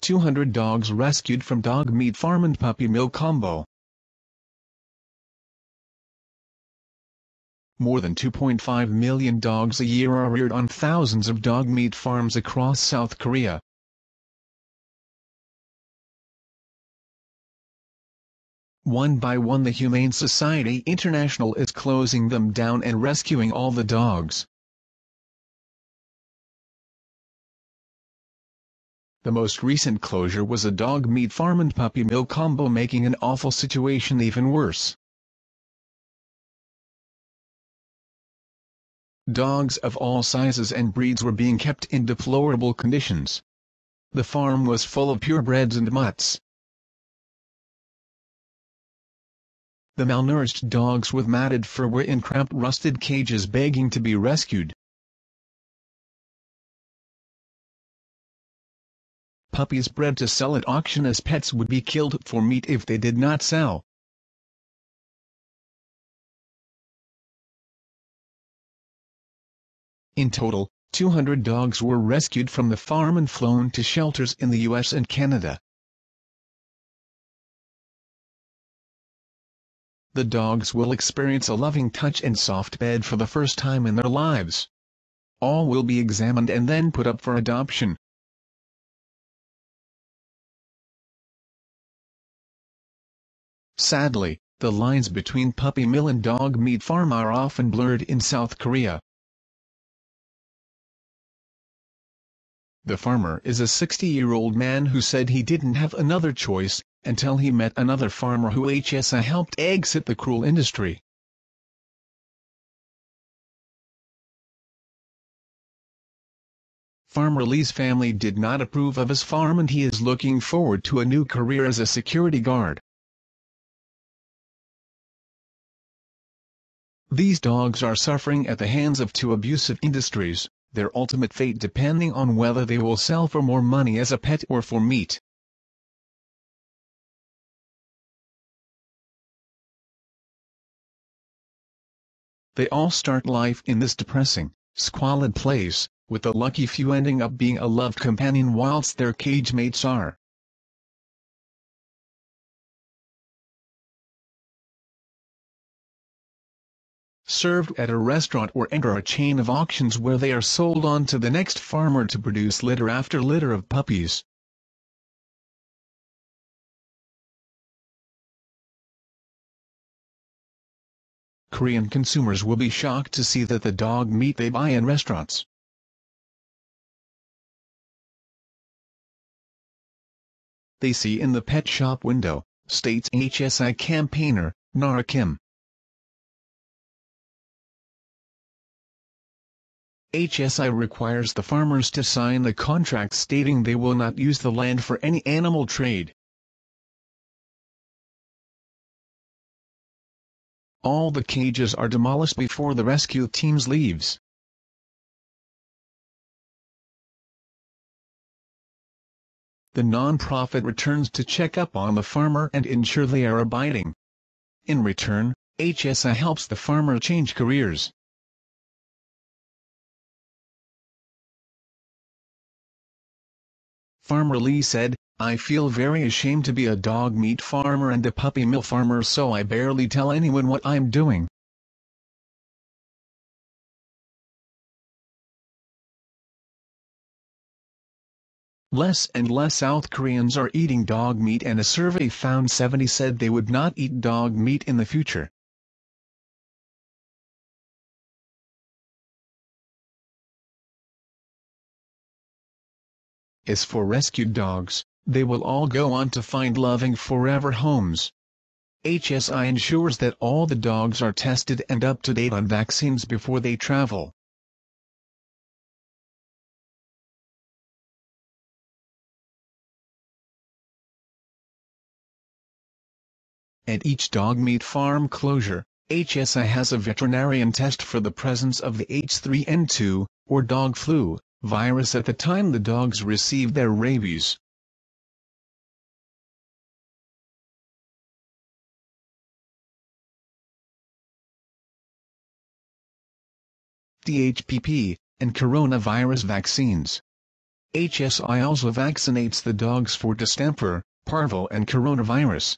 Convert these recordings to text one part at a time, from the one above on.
200 dogs rescued from dog meat farm and puppy mill combo. More than 2.5 million dogs a year are reared on thousands of dog meat farms across South Korea. One by one the Humane Society International is closing them down and rescuing all the dogs. The most recent closure was a dog meat farm and puppy mill combo, making an awful situation even worse. Dogs of all sizes and breeds were being kept in deplorable conditions. The farm was full of purebreds and mutts. The malnourished dogs with matted fur were in cramped, rusted cages begging to be rescued. Puppies bred to sell at auction as pets would be killed for meat if they did not sell. In total, 200 dogs were rescued from the farm and flown to shelters in the US and Canada. The dogs will experience a loving touch and soft bed for the first time in their lives. All will be examined and then put up for adoption. Sadly, the lines between puppy mill and dog meat farm are often blurred in South Korea. The farmer is a 60-year-old man who said he didn't have another choice, until he met another farmer who helped exit the cruel industry. Farmer Lee's family did not approve of his farm and he is looking forward to a new career as a security guard. These dogs are suffering at the hands of two abusive industries, their ultimate fate depending on whether they will sell for more money as a pet or for meat. They all start life in this depressing, squalid place, with the lucky few ending up being a loved companion whilst their cage mates are. Served at a restaurant or enter a chain of auctions where they are sold on to the next farmer to produce litter after litter of puppies. Korean consumers will be shocked to see that the dog meat they buy in restaurants they see in the pet shop window, states HSI campaigner, Nara Kim. HSI requires the farmers to sign the contract stating they will not use the land for any animal trade. All the cages are demolished before the rescue teams leaves. The non-profit returns to check up on the farmer and ensure they are abiding. In return, HSI helps the farmer change careers. Farmer Lee said, "I feel very ashamed to be a dog meat farmer and a puppy mill farmer, so I barely tell anyone what I'm doing." Less and less South Koreans are eating dog meat and a survey found 70% said they would not eat dog meat in the future. As for rescued dogs, they will all go on to find loving forever homes. HSI ensures that all the dogs are tested and up to date on vaccines before they travel. At each dog meat farm closure, HSI has a veterinarian test for the presence of the H3N2, or dog flu, virus at the time the dogs receive their rabies. DHPP, and coronavirus vaccines. HSI also vaccinates the dogs for distemper, parvo and coronavirus.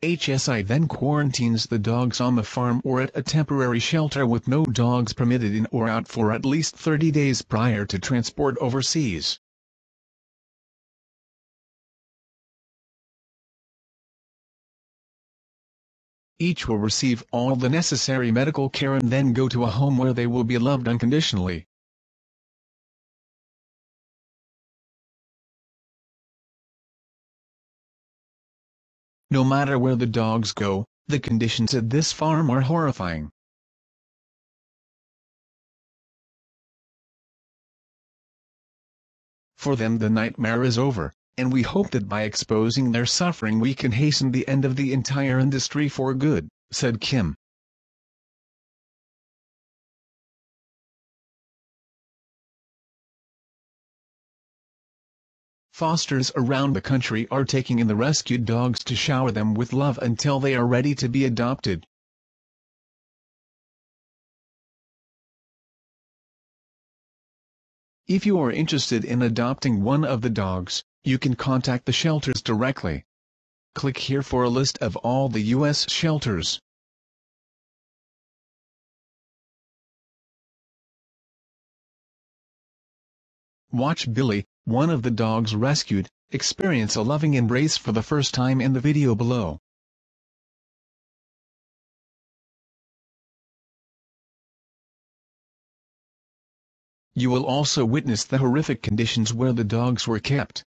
HSI then quarantines the dogs on the farm or at a temporary shelter with no dogs permitted in or out for at least 30 days prior to transport overseas. Each will receive all the necessary medical care and then go to a home where they will be loved unconditionally. No matter where the dogs go, the conditions at this farm are horrifying. For them the nightmare is over, and we hope that by exposing their suffering we can hasten the end of the entire industry for good, said Kim. Fosters around the country are taking in the rescued dogs to shower them with love until they are ready to be adopted. If you are interested in adopting one of the dogs, you can contact the shelters directly. Click here for a list of all the U.S. shelters. Watch Billy, one of the dogs rescued, experience a loving embrace for the first time in the video below. You will also witness the horrific conditions where the dogs were kept.